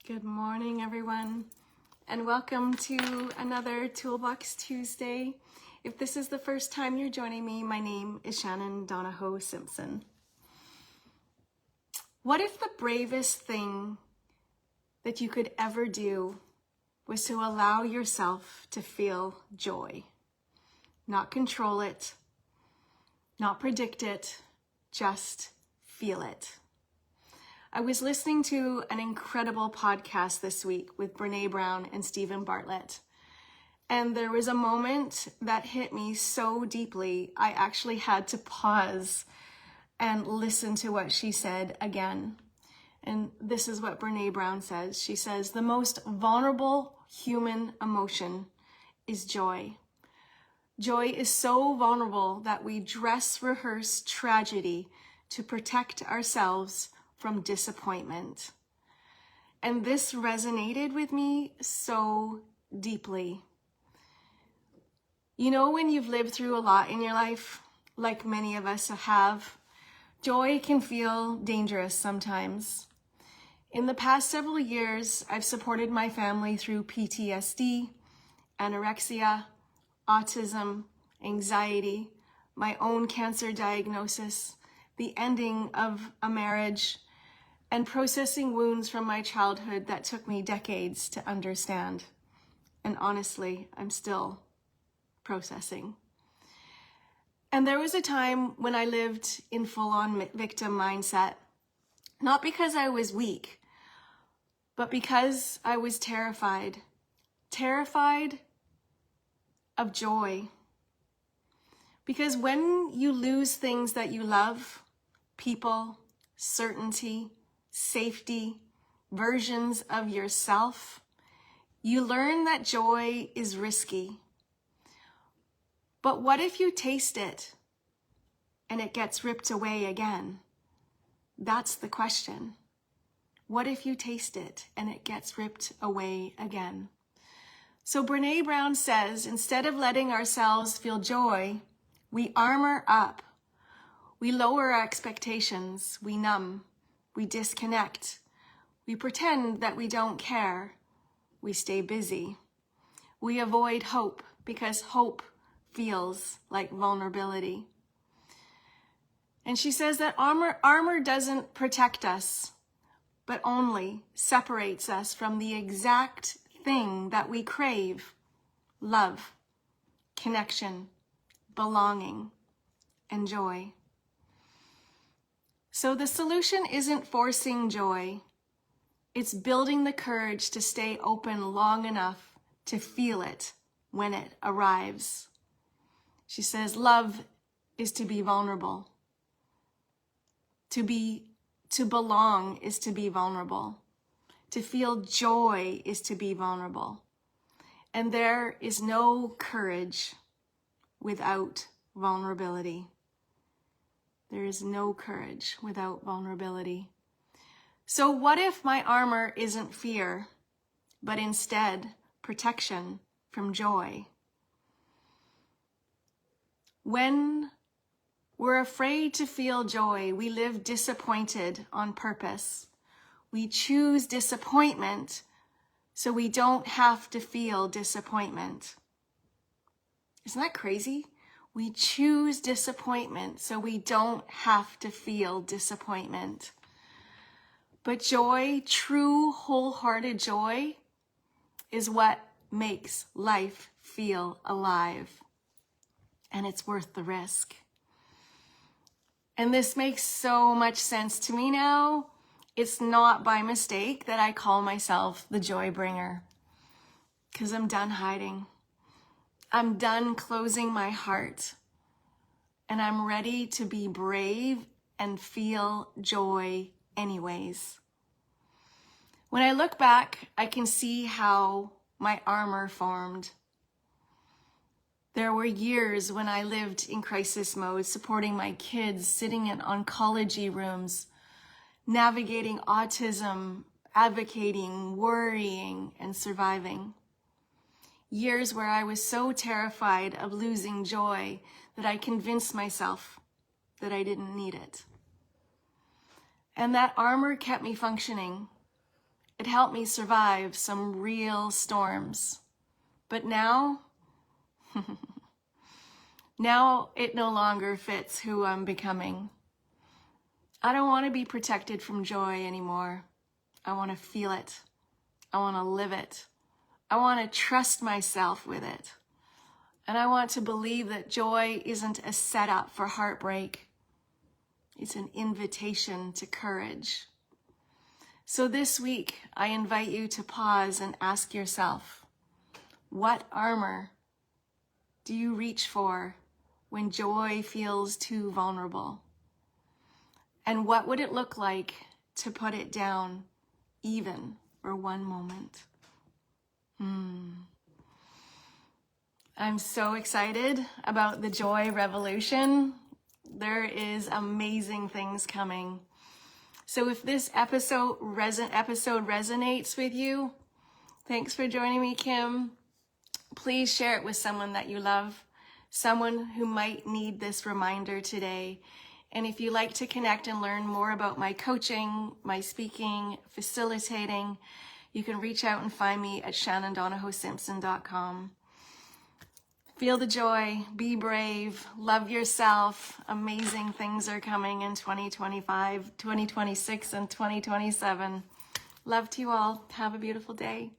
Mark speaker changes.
Speaker 1: Good morning, everyone, and welcome to another Toolbox Tuesday. If this is the first time you're joining me, my name is Shannon Donohoe-Simpson. What if the bravest thing that you could ever do was to allow yourself to feel joy? Not control it, not predict it, just feel it. I was listening to an incredible podcast this week with Brené Brown and Stephen Bartlett. And there was a moment that hit me so deeply, I actually had to pause and listen to what she said again. And this is what Brené Brown says. She says, the most vulnerable human emotion is joy. Joy is so vulnerable that we dress rehearse tragedy to protect ourselves from disappointment. And this resonated with me so deeply. You know, when you've lived through a lot in your life, like many of us have, joy can feel dangerous sometimes. In the past several years, I've supported my family through PTSD, anorexia, autism, anxiety, my own cancer diagnosis, the ending of a marriage, and processing wounds from my childhood that took me decades to understand. And honestly, I'm still processing. And there was a time when I lived in full-on victim mindset, not because I was weak, but because I was terrified of joy. Because when you lose things that you love, people, certainty, safety, versions of yourself, you learn that joy is risky. But what if you taste it and it gets ripped away again? That's the question. What if you taste it and it gets ripped away again? So Brené Brown says, instead of letting ourselves feel joy, we armor up. We lower our expectations. We numb. We disconnect. We pretend that we don't care. We stay busy. We avoid hope because hope feels like vulnerability. And she says that armor doesn't protect us, but only separates us from the exact thing that we crave: love, connection, belonging, and joy. So the solution isn't forcing joy. It's building the courage to stay open long enough to feel it when it arrives. She says, love is to be vulnerable. To belong is to be vulnerable. To feel joy is to be vulnerable. And there is no courage without vulnerability. There is no courage without vulnerability. So what if my armor isn't fear, but instead protection from joy? When we're afraid to feel joy, we live disappointed on purpose. We choose disappointment so we don't have to feel disappointment. Isn't that crazy? We choose disappointment so we don't have to feel disappointment. But joy, true wholehearted joy, is what makes life feel alive. And it's worth the risk. And this makes so much sense to me now. It's not by mistake that I call myself the joy bringer, because I'm done hiding. I'm done closing my heart, and I'm ready to be brave and feel joy anyways. When I look back, I can see how my armor formed. There were years when I lived in crisis mode, supporting my kids, sitting in oncology rooms, navigating autism, advocating, worrying, and surviving. Years where I was so terrified of losing joy that I convinced myself that I didn't need it. And that armor kept me functioning. It helped me survive some real storms. But now, now it no longer fits who I'm becoming. I don't want to be protected from joy anymore. I want to feel it. I want to live it. I want to trust myself with it. And I want to believe that joy isn't a setup for heartbreak. It's an invitation to courage. So this week, I invite you to pause and ask yourself, what armor do you reach for when joy feels too vulnerable? And what would it look like to put it down even for one moment? I'm so excited about the joy revolution. There is amazing things coming. So if this episode resonates with you, thanks for joining me, Kim. Please share it with someone that you love, someone who might need this reminder today. And if you'd like to connect and learn more about my coaching, my speaking, facilitating, you can reach out and find me at shannondonohoe-simpson.com. Feel the joy, be brave, love yourself. Amazing things are coming in 2025, 2026, and 2027. Love to you all. Have a beautiful day.